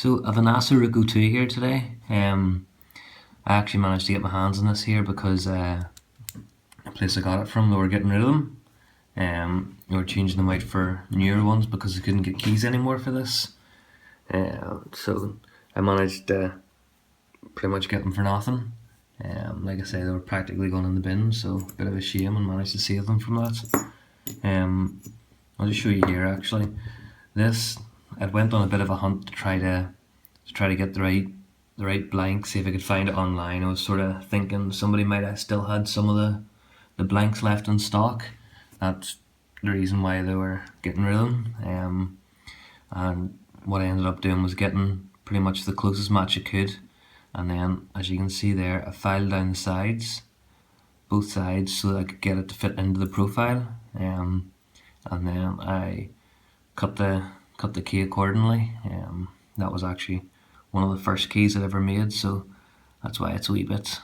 So I've an Assa Ruko 2 here today. I actually managed to get my hands on this here because the place I got it from, they were getting rid of them. They were changing them out for newer ones because they couldn't get keys anymore for this. So I managed to pretty much get them for nothing. Like I say, they were practically going in the bin, so a bit of a shame, and managed to save them from that. I'll just show you here actually. This, I went on a bit of a hunt to try to get the right blank, see if I could find it online. I was sort of thinking somebody might have still had some of the blanks left in stock. That's the reason why they were getting rid of them. And what I ended up doing was getting pretty much the closest match I could, and then as you can see there, I filed down the sides, both sides, so that I could get it to fit into the profile. And then I cut the key accordingly. That was actually one of the first keys I ever made, so that's why it's a wee bit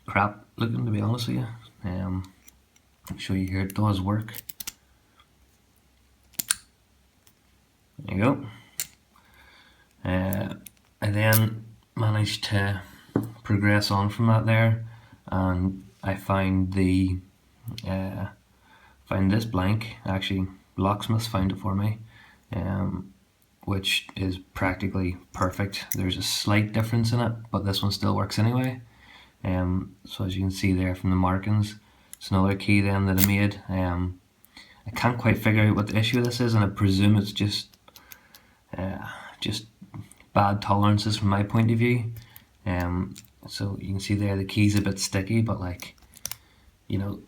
crap looking, to be honest with you. I'll show you here, it does work. There you go. I then managed to progress on from that there, and I found this blank. Actually, locksmiths found it for me, which is practically perfect. There's a slight difference in it, but this one still works anyway. So as you can see there from the markings, it's another key then that I made. I can't quite figure out what the issue with this is, and I presume it's just bad tolerances from my point of view. So you can see there the key's a bit sticky, but like, you know,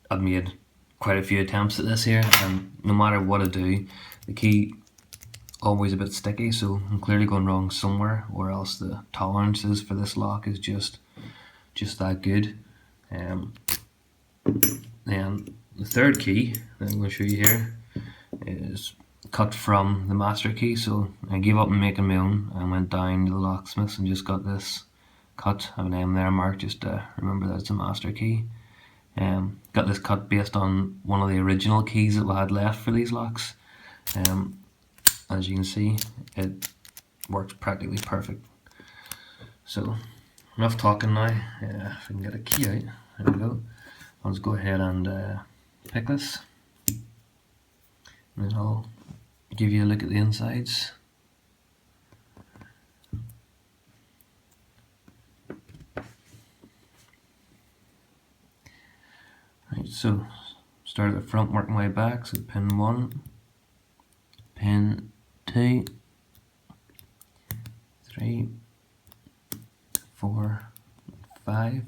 I've made quite a few attempts at this here, and no matter what I do, the key always a bit sticky, so I'm clearly going wrong somewhere, or else the tolerances for this lock is just that good. Then the third key that I'm going to show you here is cut from the master key, so I gave up on making my own and went down to the locksmiths and just got this cut. I have an M there marked just to remember that it's a master key. Got this cut based on one of the original keys that we had left for these locks. As you can see, it works practically perfect. So enough talking now. If I can get a key out, there we go. I'll just go ahead and pick this, and then I'll give you a look at the insides. Right, so start at the front, work my way back. So pin 1, pin 2, 3, 4, 5.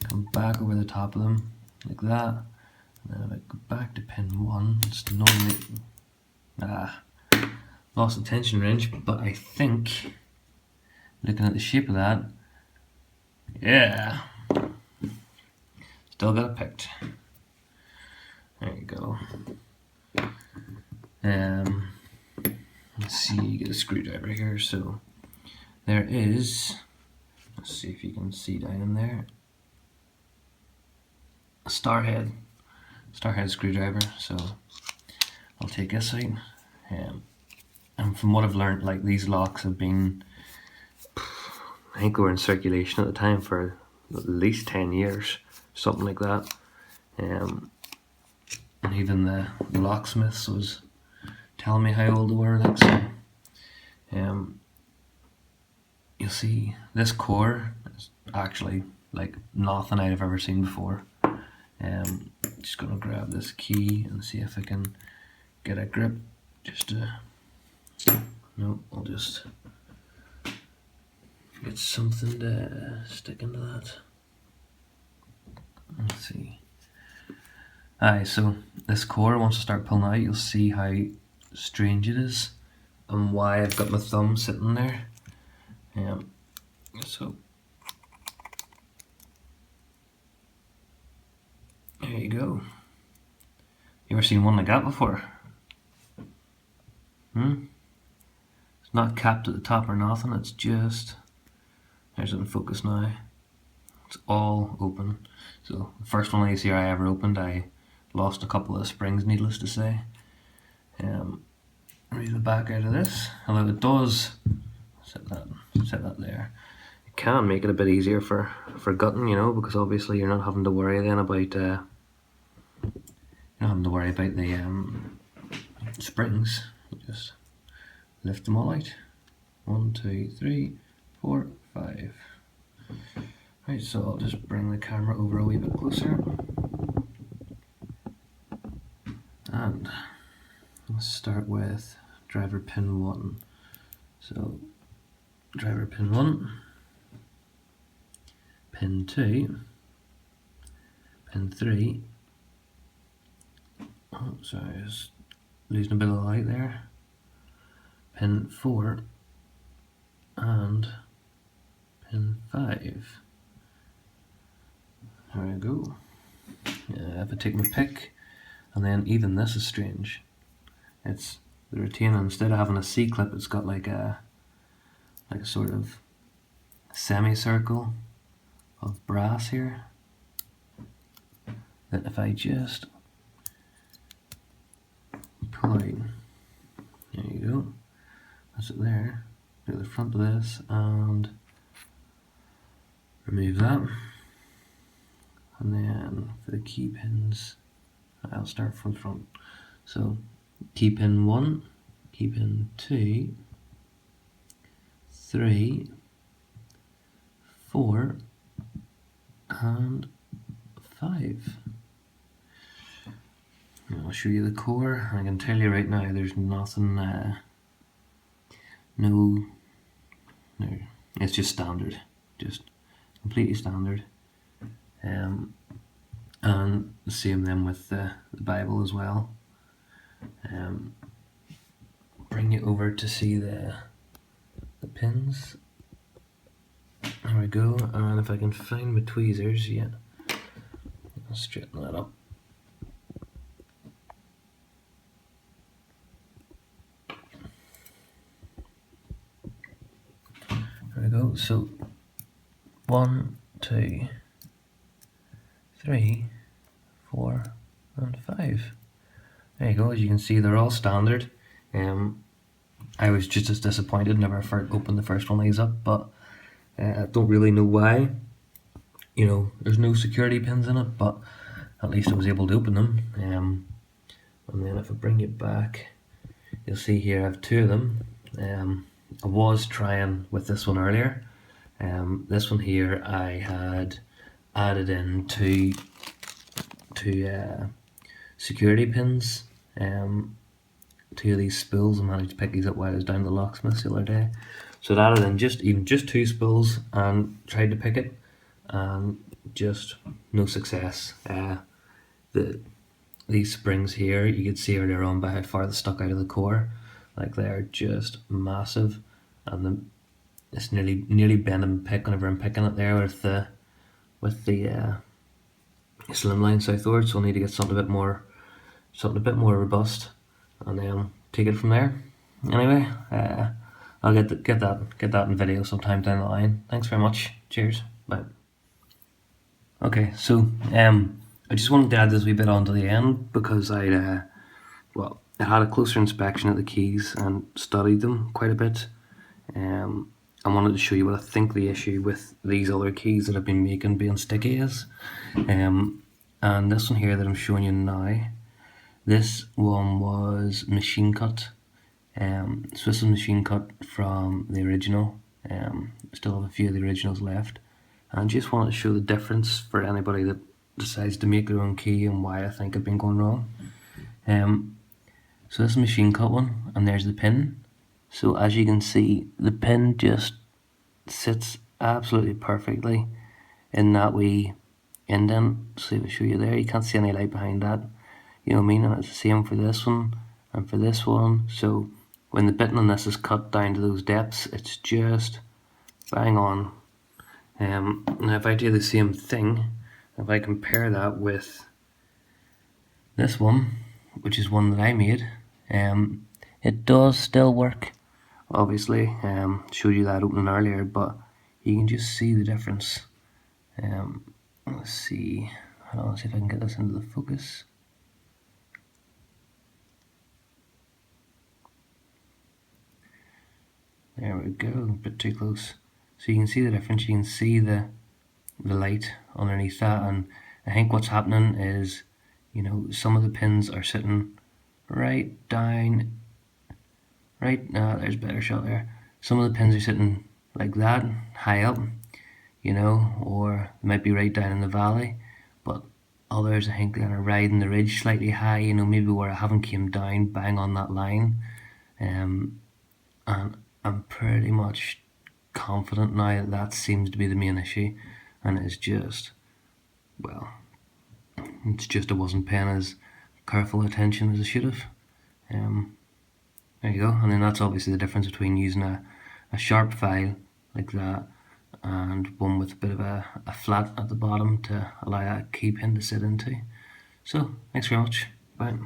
Come back over the top of them like that, and then if I go back to pin 1, it's normally lost the tension wrench, but I think, looking at the shape of that, yeah, still got it picked. There you go. Let's see, get a screwdriver here. So there is, let's see if you can see down in there, a star head screwdriver. So I'll take this out. And from what I've learned, like, these locks have been, I think they were in circulation at the time for at least 10 years, something like that. And even the locksmiths was telling me how old they were. Like, so, you'll see this core is actually like nothing I've ever seen before. Just gonna grab this key and see if I can get a grip. Just no, I'll just get something to stick into that. Let's see. So this core, once I start pulling out, you'll see how strange it is and why I've got my thumb sitting there. So there you go. You ever seen one like that before? It's not capped at the top or nothing, it's just, there's it in focus now. It's all open. So the first one of these here I ever opened, I lost a couple of springs, needless to say. And remove the back out of this, although it does set that there. It can make it a bit easier for gutting, you know, because obviously you're not having to worry then about the springs. You just lift them all out. 1, 2, 3, 4, 5. Right, so I'll just bring the camera over a wee bit closer. And let's start with driver pin 1. So driver pin 1, pin 2, pin 3. Oh, sorry, I was losing a bit of light there. Pin 4 and pin 5. There we go. If I take my pick, and then even this is strange. It's the retainer, instead of having a C-clip, it's got like a sort of semicircle of brass here. That if I just pull out, there you go. That's it there. Go to the front of this and remove that. And then for the key pins, I'll start from front. So key pin 1, key pin 2, 3, 4, and 5. And I'll show you the core. I can tell you right now, there's nothing. No, it's just standard, just completely standard. And the same then with the Bible as well. Bring you over to see the pins. There we go. And if I can find my tweezers, yeah, I'll straighten that up. There we go. So 1, 2, 3, 4, and 5. There you go. As you can see, they're all standard. I was just as disappointed, never opened the first one of these up, but I don't really know why. You know, there's no security pins in it, but at least I was able to open them. And then if I bring it back, you'll see here I have 2 of them. I was trying with this one earlier. This one here I had added in two security pins. 2 of these spools. I managed to pick these up while I was down the locksmiths the other day. So I added in just 2 spools and tried to pick it, and just no success. These springs here, you could see earlier on by how far they stuck out of the core. Like, they're just massive, and it's nearly bend and pick whenever I'm picking it there with the slimline Southord. So I need to get something a bit more robust, and then take it from there. Anyway, I'll get that in video sometime down the line. Thanks very much. Cheers. Bye. Okay, so I just wanted to add this wee bit onto the end because I had a closer inspection of the keys and studied them quite a bit. I wanted to show you what I think the issue with these other keys that I've been making being sticky is. And this one here that I'm showing you now, this one was machine cut. So this is machine cut from the original. Still have a few of the originals left. And just wanted to show the difference for anybody that decides to make their own key and why I think I've been going wrong. So this is a machine cut one, and there's the pin. So as you can see, the pin just sits absolutely perfectly in that wee indent. So if I show you there, you can't see any light behind that. You know what I mean? And it's the same for this one and for this one. So when the bitting on this is cut down to those depths, it's just bang on. Now if I do the same thing, if I compare that with this one, which is one that I made, it does still work. Obviously, showed you that opening earlier, but you can just see the difference. Let's see. Hold on, let's see if I can get this into the focus. There we go, a bit too close. So you can see the difference, you can see the light underneath that, and I think what's happening is, some of the pins are sitting right down, there's a better shot there. Some of the pins are sitting like that, high up, or they might be right down in the valley, but others I think are riding the ridge slightly high, maybe where I haven't came down bang on that line. And I'm pretty much confident now that seems to be the main issue, and it's just I wasn't paying as careful attention as I should have. There you go, and then that's obviously the difference between using a sharp file like that and one with a bit of a flat at the bottom to allow that key pin to sit into. So thanks very much, bye.